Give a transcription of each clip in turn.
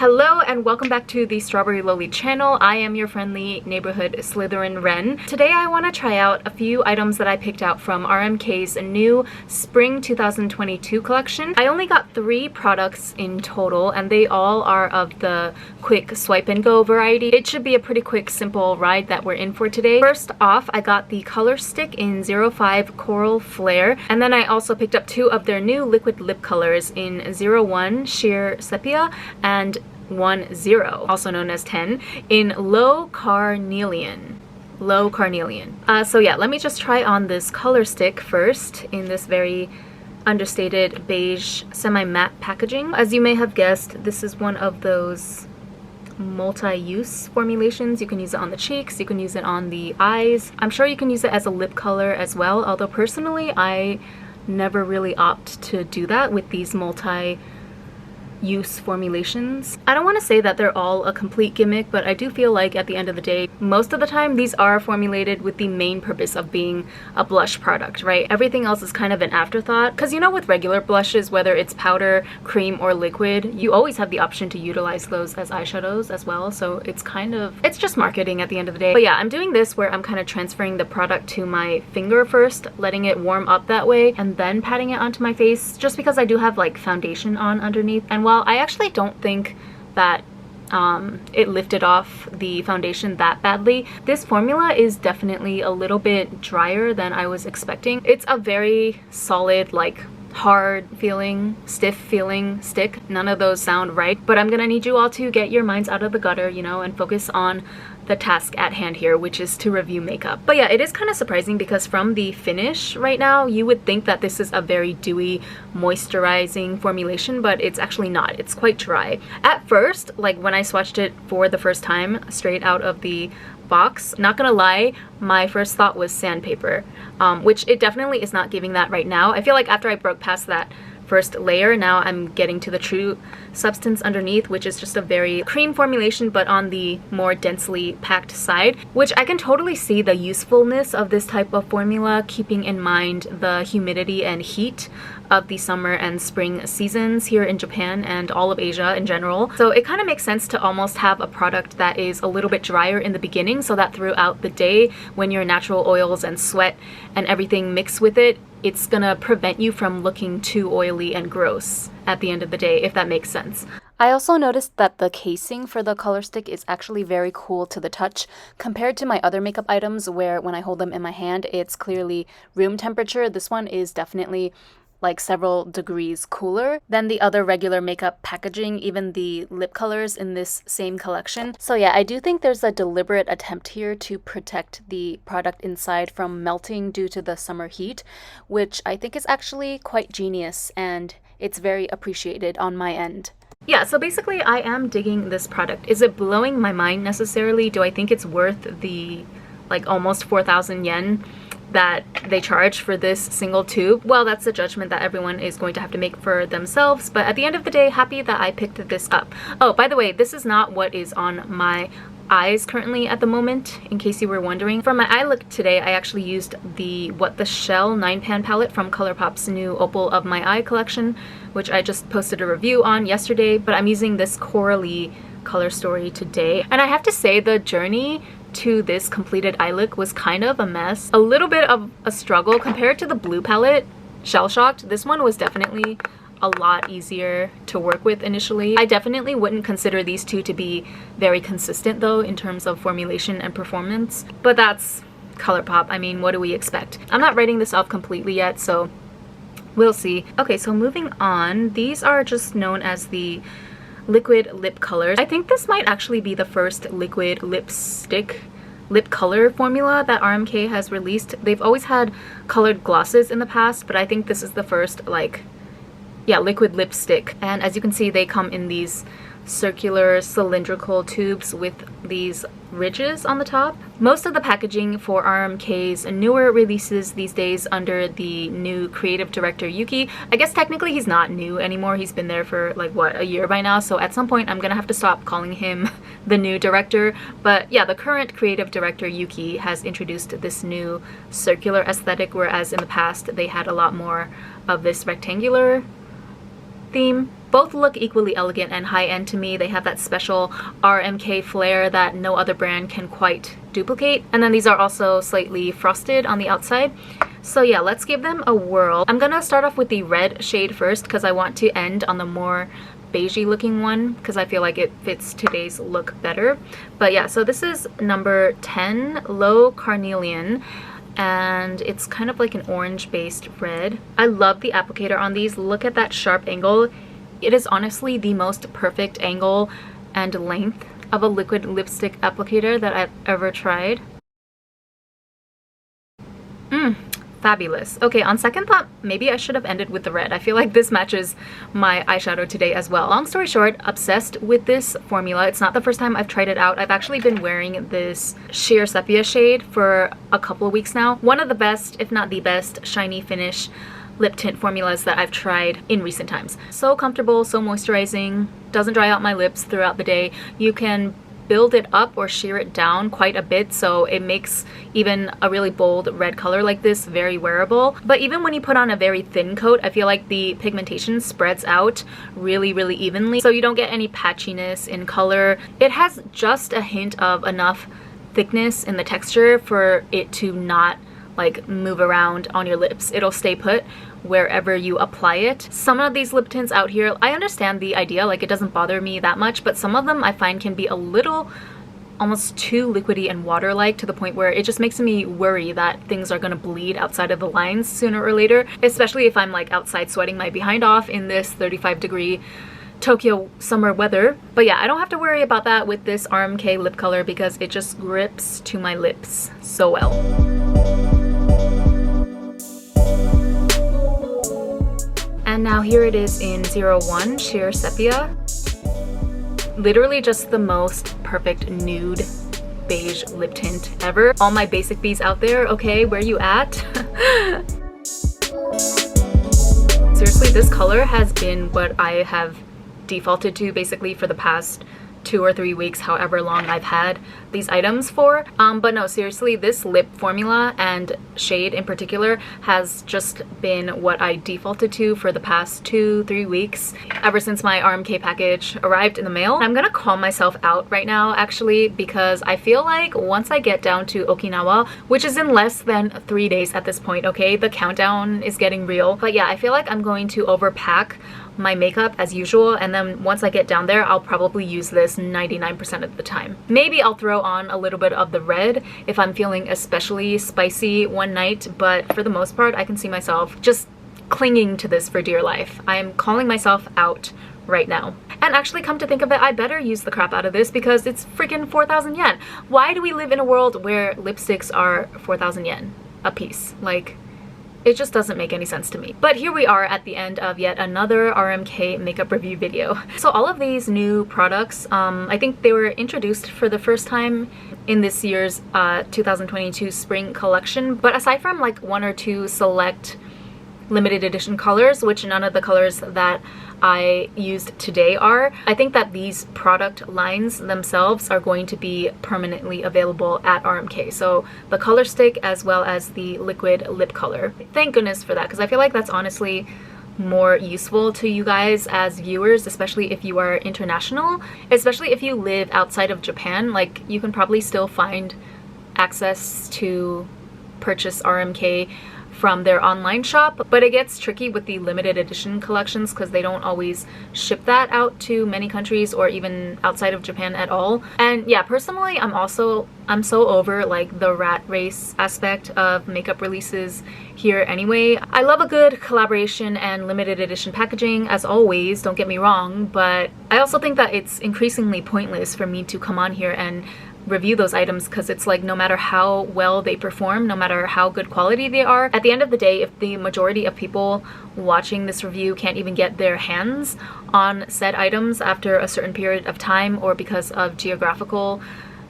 Hello and welcome back to the Strawberry Loli channel. I am your friendly neighborhood Slytherin Wren. Today I want to try out a few items that I picked out from RMK's new Spring 2022 collection. I only got 3 products in total and they all are of the quick swipe and go variety. It should be a pretty quick, simple ride that we're in for today. First off, I got the color stick in 05 Coral Flare, and then I also picked up 2 of their new liquid lip colors in 01 Sheer Sepia and 10, also known as 10, in Low Carnelian. So yeah, let me just try on this color stick first in this very understated beige semi-matte packaging. As you may have guessed, this is one of those multi-use formulations. You can use it on the cheeks, you can use it on the eyes. I'm sure you can use it as a lip color as well, although personally I never really opt to do that with these multi-use formulations. I don't want to say that they're all a complete gimmick, but I do feel like at the end of the day, most of the time these are formulated with the main purpose of being a blush product, right? Everything else is kind of an afterthought, because you know, with regular blushes, whether it's powder, cream, or liquid, you always have the option to utilize those as eyeshadows as well, so it's just marketing at the end of the day. But yeah, I'm doing this where I'm kind of transferring the product to my finger first, letting it warm up that way, and then patting it onto my face, just because I do have like foundation on underneath. And while I actually don't think that it lifted off the foundation that badly, this formula is definitely a little bit drier than I was expecting. It's a very solid, like hard feeling, stiff feeling stick. None of those sound right, but I'm gonna need you all to get your minds out of the gutter, you know, and focus on the task at hand here, which is to review makeup. But yeah, it is kind of surprising because from the finish right now, you would think that this is a very dewy, moisturizing formulation, but it's actually not. It's quite dry. At first, like when I swatched it for the first time straight out of the box, not gonna lie, my first thought was sandpaper, which it definitely is not giving that right now. I feel like after I broke past that first layer, now I'm getting to the true substance underneath, which is just a very cream formulation but on the more densely packed side, which I can totally see the usefulness of this type of formula, keeping in mind the humidity and heat of the summer and spring seasons here in Japan and all of Asia in general. So it kind of makes sense to almost have a product that is a little bit drier in the beginning, so that throughout the day, when your natural oils and sweat and everything mix with it, it's gonna prevent you from looking too oily and gross at the end of the day, if that makes sense. I also noticed that the casing for the color stick is actually very cool to the touch compared to my other makeup items where when I hold them in my hand, it's clearly room temperature. This one is definitely like several degrees cooler than the other regular makeup packaging, even the lip colors in this same collection. So yeah, I do think there's a deliberate attempt here to protect the product inside from melting due to the summer heat, which I think is actually quite genius and it's very appreciated on my end. Yeah, so basically I am digging this product. Is it blowing my mind necessarily? Do I think it's worth the like almost 4,000 yen that they charge for this single tube? Well, that's a judgment that everyone is going to have to make for themselves, but at the end of the day, happy that I picked this up. Oh, by the way, this is not what is on my eyes currently at the moment, in case you were wondering. For my eye look today, I actually used the What the Shell 9-pan palette from ColourPop's new Opal of My Eye collection, which I just posted a review on yesterday, but I'm using this Coralie color story today. And I have to say, the journey to this completed eye look was kind of a mess. A little bit of a struggle compared to the blue palette, Shell Shocked. This one was definitely a lot easier to work with initially. I definitely wouldn't consider these two to be very consistent though in terms of formulation and performance, but that's ColourPop. I mean, what do we expect? I'm not writing this off completely yet, so we'll see. Okay, so moving on, these are just known as the liquid lip colors. I think this might actually be the first liquid lipstick lip color formula that RMK has released. They've always had colored glosses in the past, but I think this is the first like, yeah, liquid lipstick. And as you can see, they come in these circular cylindrical tubes with these ridges on the top. Most of the packaging for RMK's newer releases these days under the new creative director Yuki. I guess technically he's not new anymore, he's been there for like what, a year by now, so at some point I'm gonna have to stop calling him the new director. But yeah, the current creative director Yuki has introduced this new circular aesthetic, whereas in the past they had a lot more of this rectangular theme. Both look equally elegant and high-end to me. They have that special RMK flair that no other brand can quite duplicate. And then these are also slightly frosted on the outside. So yeah, let's give them a whirl. I'm gonna start off with the red shade first because I want to end on the more beigey looking one because I feel like it fits today's look better. But yeah, so this is number 10, Low Carnelian, and it's kind of like an orange based red. I love the applicator on these. Look at that sharp angle. It is honestly the most perfect angle and length of a liquid lipstick applicator that I've ever tried. Fabulous. Okay, on second thought, maybe I should have ended with the red. I feel like this matches my eyeshadow today as well. Long story short, obsessed with this formula. It's not the first time I've tried it out. I've actually been wearing this sheer sepia shade for a couple of weeks now. One of the best, if not the best, shiny finish lip tint formulas that I've tried in recent times. So comfortable, so moisturizing, doesn't dry out my lips throughout the day. You can build it up or sheer it down quite a bit, so it makes even a really bold red color like this very wearable. But even when you put on a very thin coat, I feel like the pigmentation spreads out really evenly, so you don't get any patchiness in color. It has just a hint of enough thickness in the texture for it to not like move around on your lips. It'll stay put wherever you apply it. Some of these lip tints out here, I understand the idea, like it doesn't bother me that much, but some of them I find can be a little almost too liquidy and water-like to the point where it just makes me worry that things are gonna bleed outside of the lines sooner or later, especially if I'm like outside sweating my behind off in this 35-degree Tokyo summer weather. But yeah, I don't have to worry about that with this RMK lip color because it just grips to my lips so well. And now here it is in 01 Sheer Sepia. Literally just the most perfect nude beige lip tint ever. All my basic bees out there, okay, where you at? Seriously, this color has been what I have defaulted to basically for the past 2 or 3 weeks, however long I've had these items for. But no, seriously, this lip formula and shade in particular has just been what I defaulted to for the past 2-3 weeks ever since my RMK package arrived in the mail. I'm gonna call myself out right now actually, because I feel like once I get down to Okinawa, which is in less than 3 days at this point, okay, the countdown is getting real. But yeah, I feel like I'm going to overpack my makeup as usual, and then once I get down there I'll probably use this 99% of the time. Maybe I'll throw on a little bit of the red if I'm feeling especially spicy one night, but for the most part I can see myself just clinging to this for dear life. I'm calling myself out right now. And actually, come to think of it, I better use the crap out of this because it's freaking 4,000 yen. Why do we live in a world where lipsticks are 4,000 yen a piece? Like, it just doesn't make any sense to me. But here we are at the end of yet another RMK makeup review video. So all of these new products, I think they were introduced for the first time in this year's 2022 spring collection. But aside from like 1 or 2 select limited edition colors, which none of the colors that I used today are, I think that these product lines themselves are going to be permanently available at RMK. So the color stick as well as the liquid lip color. Thank goodness for that, because I feel like that's honestly more useful to you guys as viewers, especially if you are international, especially if you live outside of Japan. Like, you can probably still find access to purchase RMK from their online shop, but it gets tricky with the limited edition collections because they don't always ship that out to many countries or even outside of Japan at all. And yeah, personally, I'm so over like the rat race aspect of makeup releases here anyway. I love a good collaboration and limited edition packaging as always, don't get me wrong, but I also think that it's increasingly pointless for me to come on here and review those items because it's like no matter how well they perform, no matter how good quality they are, at the end of the day, if the majority of people watching this review can't even get their hands on said items after a certain period of time or because of geographical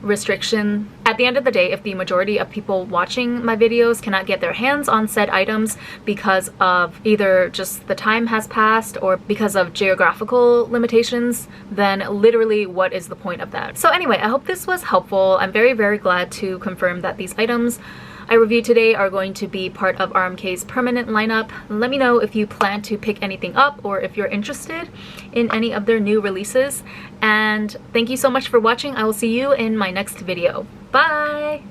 restriction, at the end of the day, if the majority of people watching my videos cannot get their hands on said items because of either just the time has passed or because of geographical limitations, then literally what is the point of that? So anyway, I hope this was helpful. I'm very glad to confirm that these items I reviewed today are going to be part of RMK's permanent lineup. Let me know if you plan to pick anything up or if you're interested in any of their new releases. And thank you so much for watching. I will see you in my next video. Bye!